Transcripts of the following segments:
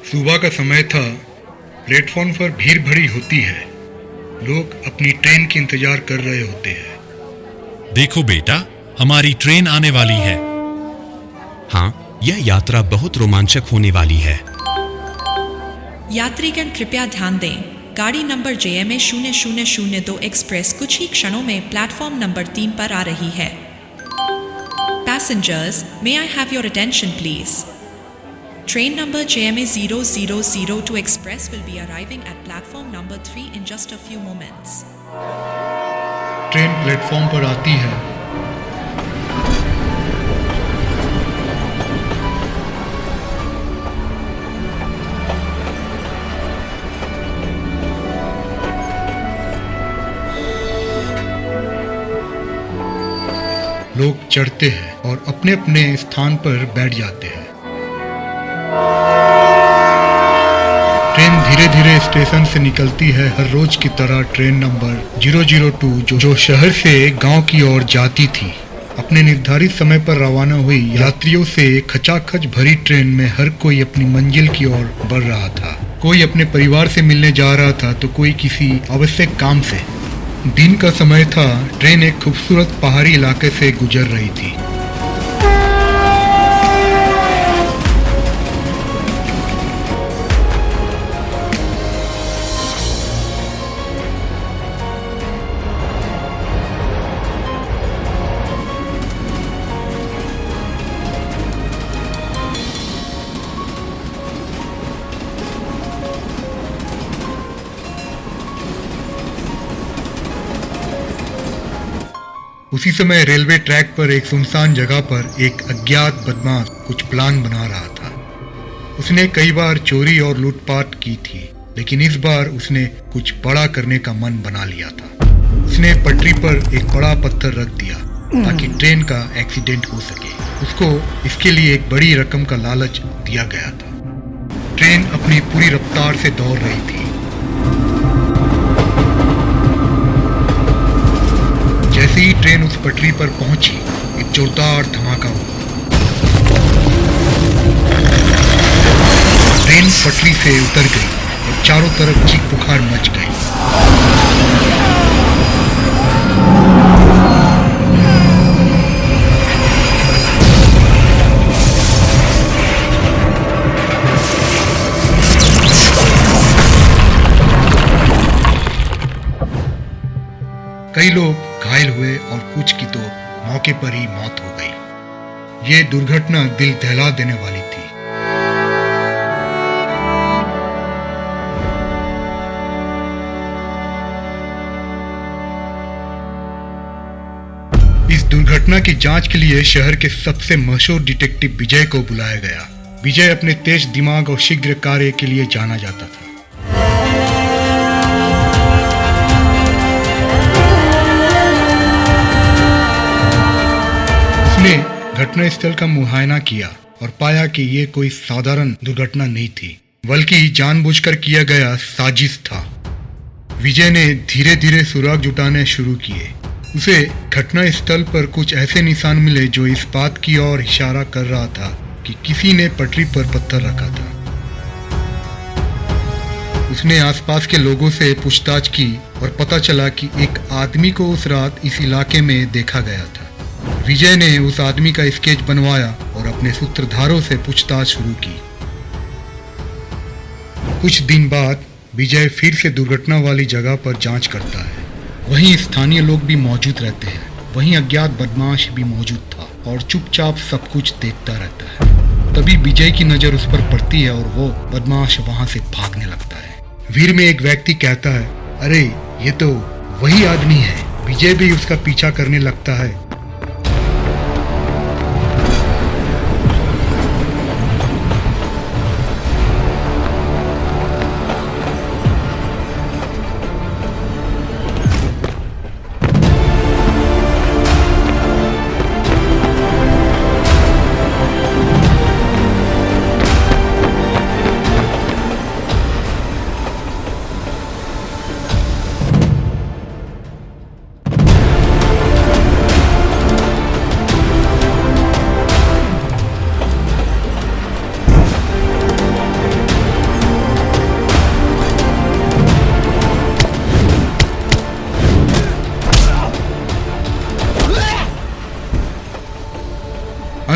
सुबह का समय था। प्लेटफॉर्म पर भीड़ भरी होती है। लोग अपनी ट्रेन की इंतजार कर रहे होते हैं। देखो बेटा, हमारी ट्रेन आने वाली है। हाँ, यह यात्रा बहुत रोमांचक होने वाली है। यात्रीगण कृपया ध्यान दें, गाड़ी नंबर JMA 0002 एक्सप्रेस कुछ ही क्षणों में प्लेटफॉर्म नंबर 3 पर आ रही है। Passengers, may I have your attention please? Train number JMA 0002 Express will be arriving at platform number 3 in just a few moments. Train platform पर आती है। लोग चढ़ते हैं और अपने अपने स्थान पर बैठ जाते हैं। ट्रेन धीरे धीरे स्टेशन से निकलती है। हर रोज की तरह ट्रेन नंबर 002 जो शहर से गांव की ओर जाती थी, अपने निर्धारित समय पर रवाना हुई। यात्रियों से खचाखच भरी ट्रेन में हर कोई अपनी मंजिल की ओर बढ़ रहा था। कोई अपने परिवार से मिलने जा रहा था तो कोई किसी आवश्यक काम से। दिन का समय था। ट्रेन एक खूबसूरत पहाड़ी इलाके से गुजर रही थी। उसी समय रेलवे ट्रैक पर एक सुनसान जगह पर एक अज्ञात बदमाश कुछ प्लान बना रहा था। उसने कई बार चोरी और लूटपाट की थी, लेकिन इस बार उसने कुछ बड़ा करने का मन बना लिया था। उसने पटरी पर एक बड़ा पत्थर रख दिया ताकि ट्रेन का एक्सीडेंट हो सके। उसको इसके लिए एक बड़ी रकम का लालच दिया गया था। ट्रेन अपनी पूरी रफ्तार से दौड़ रही थी। जैसे ही ट्रेन उस पटरी पर पहुंची, एक जोरदार धमाका हुआ। ट्रेन पटरी से उतर गई और चारों तरफ चीख पुकार मच गई। कई लोग घायल हुए और कुछ की तो मौके पर ही मौत हो गई। ये दुर्घटना दिल दहला देने वाली थी। इस दुर्घटना की जांच के लिए शहर के सबसे मशहूर डिटेक्टिव विजय को बुलाया गया। विजय अपने तेज दिमाग और शीघ्र कार्य के लिए जाना जाता था। उसने घटनास्थल का मुआयना किया और पाया कि ये कोई साधारण दुर्घटना नहीं थी, बल्कि जानबूझकर किया गया साजिश था। विजय ने धीरे धीरे सुराग जुटाने शुरू किए। उसे घटनास्थल पर कुछ ऐसे निशान मिले जो इस बात की ओर इशारा कर रहा था कि किसी ने पटरी पर पत्थर रखा था। उसने आसपास के लोगों से पूछताछ की और पता चला कि एक आदमी को उस रात इस इलाके में देखा गया था। विजय ने उस आदमी का स्केच बनवाया और अपने सूत्रधारों से पूछताछ शुरू की। कुछ दिन बाद विजय फिर से दुर्घटना वाली जगह पर जांच करता है। वहीं स्थानीय लोग भी मौजूद रहते हैं। वहीं अज्ञात बदमाश भी मौजूद था और चुपचाप सब कुछ देखता रहता है। तभी विजय की नजर उस पर पड़ती है और वो बदमाश वहां से भागने लगता है। भीड़ में एक व्यक्ति कहता है, अरे ये तो वही आदमी है। विजय भी उसका पीछा करने लगता है।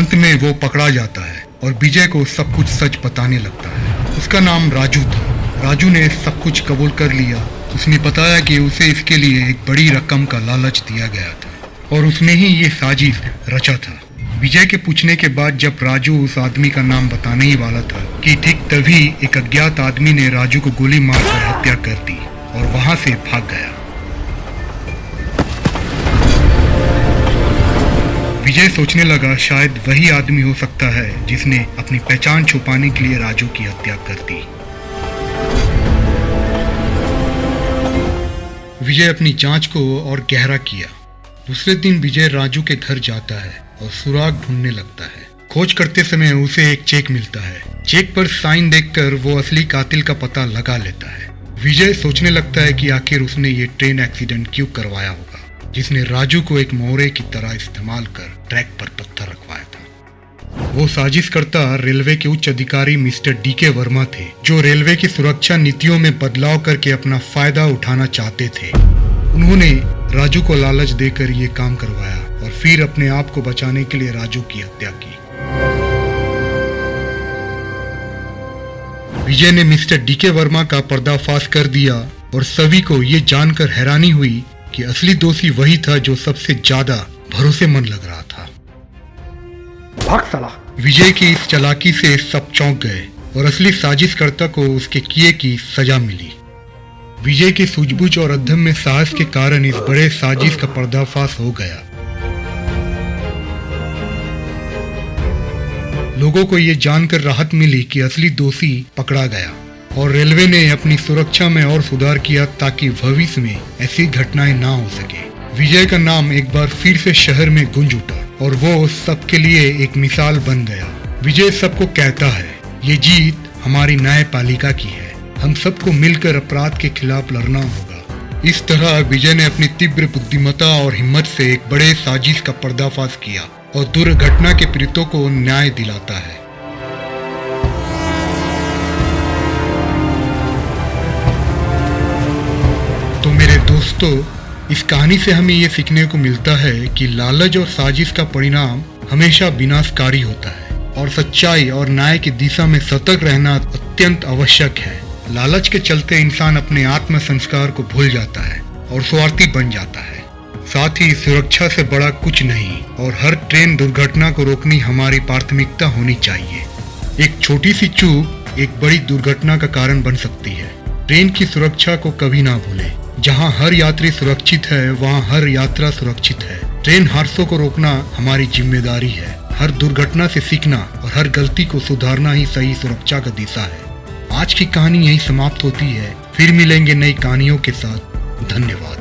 अंत में वो पकड़ा जाता है और विजय को सब कुछ सच बताने लगता है। उसका नाम राजू था। राजू ने सब कुछ कबूल कर लिया। उसने बताया कि उसे इसके लिए एक बड़ी रकम का लालच दिया गया था और उसने ही ये साजिश रचा था। विजय के पूछने के बाद जब राजू उस आदमी का नाम बताने ही वाला था कि ठीक तभी एक अज्ञात आदमी ने राजू को गोली मारकर हत्या कर दी और वहां से भाग गया। विजय सोचने लगा शायद वही आदमी हो सकता है जिसने अपनी पहचान छुपाने के लिए राजू की हत्या कर दी। विजय अपनी जांच को और गहरा किया। दूसरे दिन विजय राजू के घर जाता है और सुराग ढूंढने लगता है। खोज करते समय उसे एक चेक मिलता है। चेक पर साइन देखकर वो असली कातिल का पता लगा लेता है। विजय सोचने लगता है कि आखिर उसने ये ट्रेन एक्सीडेंट क्यों करवाया होगा जिसने राजू को एक मोहरे की तरह इस्तेमाल कर ट्रैक पर पत्थर रखवाया था। वो साजिशकर्ता रेलवे के उच्च अधिकारी मिस्टर डीके वर्मा थे, जो रेलवे की सुरक्षा नीतियों में बदलाव करके अपना फायदा उठाना चाहते थे। उन्होंने राजू को लालच देकर ये काम करवाया और फिर अपने आप को बचाने के लिए राजू की हत्या की। विजय ने मिस्टर डीके वर्मा का पर्दाफाश कर दिया और सभी को ये जानकर हैरानी हुई कि असली दोषी वही था जो सबसे ज्यादा भरोसेमंद लग रहा था। भाग साला। विजय की इस चालाकी से सब चौंक गए और असली साजिशकर्ता को उसके किए की सजा मिली। विजय की सूझबूझ और अदम्य साहस के कारण इस बड़े साजिश का पर्दाफाश हो गया। लोगों को ये जानकर राहत मिली कि असली दोषी पकड़ा गया और रेलवे ने अपनी सुरक्षा में और सुधार किया ताकि भविष्य में ऐसी घटनाएं ना हो सके। विजय का नाम एक बार फिर से शहर में गूंज उठा और वो सबके लिए एक मिसाल बन गया। विजय सबको कहता है, ये जीत हमारी न्यायपालिका की है। हम सबको मिलकर अपराध के खिलाफ लड़ना होगा। इस तरह विजय ने अपनी तीव्र बुद्धिमत्ता और हिम्मत से एक बड़े साजिश का पर्दाफाश किया और दुर्घटना के पीड़ितों को न्याय दिलाता है। तो मेरे दोस्तों, इस कहानी से हमें ये सीखने को मिलता है कि लालच और साजिश का परिणाम हमेशा विनाशकारी होता है और सच्चाई और न्याय की दिशा में सतर्क रहना अत्यंत आवश्यक है। लालच के चलते इंसान अपने आत्म संस्कार को भूल जाता है और स्वार्थी बन जाता है। साथ ही सुरक्षा से बड़ा कुछ नहीं और हर ट्रेन दुर्घटना को रोकनी हमारी प्राथमिकता होनी चाहिए। एक छोटी सी चूक एक बड़ी दुर्घटना का कारण बन सकती है। ट्रेन की सुरक्षा को कभी ना भूलें। जहां हर यात्री सुरक्षित है, वहां हर यात्रा सुरक्षित है। ट्रेन हादसों को रोकना हमारी जिम्मेदारी है। हर दुर्घटना से सीखना और हर गलती को सुधारना ही सही सुरक्षा का दिशा है। आज की कहानी यहीं समाप्त होती है। फिर मिलेंगे नई कहानियों के साथ। धन्यवाद।